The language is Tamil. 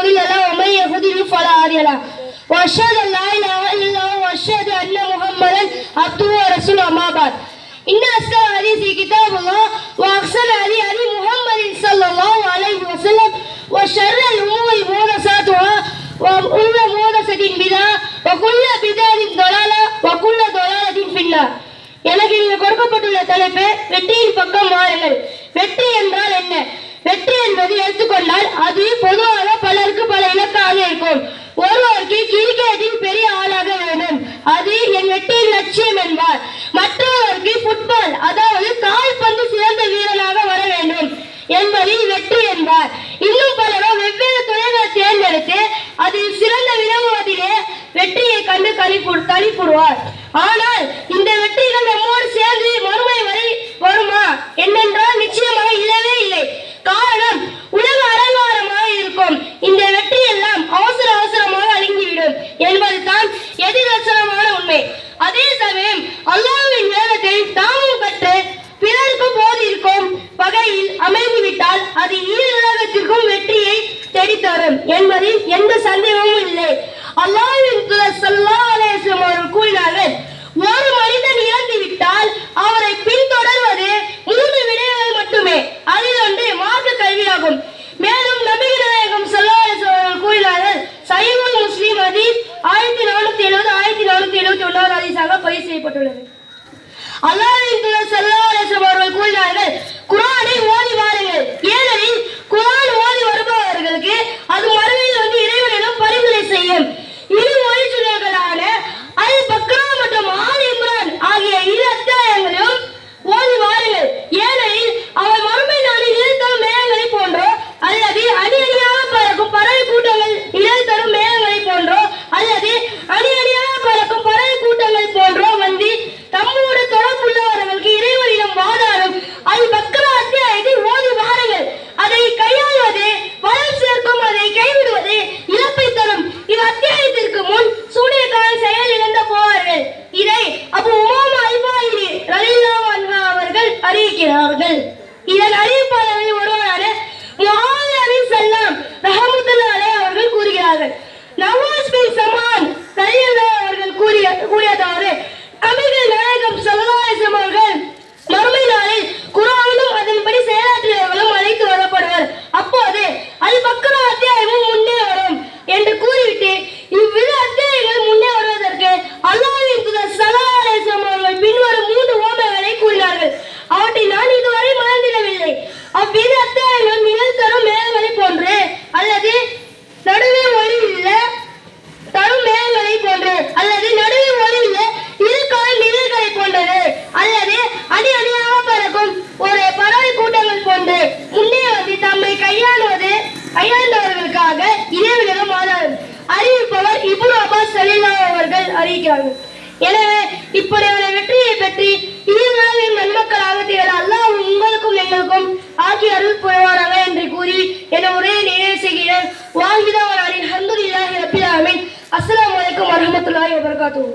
مضل له ومن يهده فلا هادي له واشهد ان لا اله الا الله واشهد ان محمدا عبده ورسوله اما بعد ان اصدق الحديث كتاب الله واحسن الهدي محمد صلى الله عليه وسلم وشر الامور محدثاتها وكل محدثة بدعة وكل بدعة ضلالة وكل ضلالة في النار. எனக்கு இங்கு கொடுக்கப்பட்டுள்ள தலைப்பு வெற்றியின் பக்கம் வாருங்கள். வெற்றி என்றால் என்ன? வெற்றி என்பது எடுத்துக்கொண்டால் அது பொதுவாக பலருக்கு பல இலக்காக இருக்கும். ஒருவருக்கு கிரிக்கெட்டில் பெரிய ஆளாக வேண்டும், அது என் வெற்றியின் லட்சியம் என்பார். மற்றவருக்கு ஃபுட்பால், அதாவது கால்பந்து சிறந்த வீரனாக வர வேண்டும் என்பதில் வெற்றி என்பார். இன்னும் பலரும் வெவ்வேறு துறைகளை தேர்ந்தெடுத்து அதில் சிறந்த விளங்குவதிலே வெற்றியை கண்டு களிப்புடுவார். ஆனால் இந்த வெற்றிகள் நம்மோடு சேர்ந்து மறுமை வரை வருமா என்னென்றால் நிச்சயமாக இல்லவே இல்லை. காரணம், உலக அலங்காரமாக இருக்கும் இந்த வெற்றி எல்லாம் அவசர அவசரமாக அழிந்துவிடும் என்பது தான் எதிர்தர்சனமான உண்மை. அதே சமயம் அல்லாஹ்வின் வேதத்தை தாமும் கற்று பிறருக்கும் போதிருக்கும் வகையில் அமைந்துவிட்டால் அது ஈருலகத்திற்கும் வெற்றியை தேடித்தரும் என்பதில் எந்த சந்தேகமும் இல்லை. அல்லாஹ்வின் தூதர் ஸல்லல்லாஹு அலைஹி வஸல்லம் அவர்கள் கூறினார்கள், ஒரு மனிதன் இறந்து விட்டால் அவரை பின்தொடர்வது 3 விடயங்கள் மட்டுமே. அதில் ஒன்று மார்க்க கல்வியாகும். மேலும் நபிகள் நாயகம் ஸல்லல்லாஹு அலைஹி வஸல்லம் அவர்கள் கூறினார்கள், சஹீஹுல் முஸ்லிம் ஹதீஸ் 1470 1471 ஹதீஸாக பதிவு செய்யப்பட்டுள்ளது. அல்லாஹ்வின் தூதர் ஸல்லல்லாஹு அலைஹி வஸல்லம் அவர்கள் கூறினார்கள், குர்ஆனை ஓதி வாருங்கள், ஏனெனில் குர்ஆன் ஓதி வருபவர்களுக்கு அது மறுமையில் இறைவனிடம் பரிந்துரை செய்யும். இரு மொழிச்சுடர்களான அல் பக்ரா மற்றும் ஆல் இம்ரான் ஆகிய 2 அத்தியாயங்களையும் ஓதி வாருங்கள், ஏனெனில் அவை மறுமை நாளில் நிழல் தரும் மேகங்களை போன்றோ அல்லது அணி அணியாக பறக்கும் பறவை கூட்டங்கள் நிழல் தரும் மேகங்களை போன்றோ அல்லது அணி அணியாக பறக்கும் பறவை கூட்டங்கள் போன்றோ வந்து தம்மோடு தொடர்புள்ளவர்களுக்கு இறைவனிடம் வாதாடும் அல் பக்ரா அத்தியாயத்தை ஓதி வாருங்கள். அதை கையாள்வது வளம் சேர்க்கும், அதை கைவிடுவது இழப்பை தரும். இது அத்தியாயத்திற்கு முன் சூனியக்காரன் செயல் இழந்த போவார்கள். இதை அபூ உமாமா அல்-பாஹிலி ரலியல்லாஹு அன்ஹு அவர்கள் அறிவிக்கிறார்கள். இதன் அறிவிப்பாளர்களில் ஒருவரான முஆவியா பின் ஸல்லாம் ரஹ்மத்துல்லாஹி அலைஹி அவர்கள் கூறுகிறார்கள், நவாஸ் பின் சமான் ரலியல்லாஹு அவர்கள் கூறியதாவது, நபிகள் நாயகம் ஸல்லல்லாஹு அலைஹி வஸல்லம் அவர்கள் மறுமை நாளில் குர்ஆனும் அதன்படி செயலாற்றியவர்களும் அழைத்து வரப்படுவர். அப்போது அல் பக்ரா அத்தியாயமும் முன்னே வரும் என்று கூறிவிட்டு இவ்விரு அத்தியாயங்கள் முன்னே வருவதற்கு அல்லாஹ்வின் தூதர் ஸல்லல்லாஹு அலைஹி வஸல்லம் அவர்கள் பின்வரும் 3 உவமைகளை கூறினார்கள். அவற்றை நான் இதுவரை மறந்திடவில்லை. அவ்விரு அத்தியாயங்கள் நிழல் தரும் மேகங்களை போன்று அல்லது நடுவே ஒளி உள்ள தரும் மேகங்களை போன்று அல்லது நடுவே ஒளி உள்ள இருக்கால் நிழல்களை போன்றது அல்லது அணி அணியாக பறக்கும் ஒரு பறவை கூட்டங்கள் போன்று முன்னே வந்து தம்மை கையாண்டவர்களுக்காக இறைவனிடம் ஆதாரம். அறிவிப்பவர் இப்னு அப்பாஸ் ரலியல்லாஹு அவர்கள் அறிவிக்கிறார்கள். எனவே இப்படியான வெற்றியை பற்றி ஈருலகின் நன்மக்களாக திகழ அல்லாஹ் உங்களுக்கும் எங்களுக்கும் ஆக்கி அருள் புரிவாராக என்று கூறி என உரையை நிறைவு செய்கிறேன். வாஹிதா அல்ஹம்துலில்லாஹி ரப்பில் ஆலமீன். அஸ்ஸலாமு அலைக்கும் வரஹ்மத்துல்லாஹி வபரகாத்துஹு.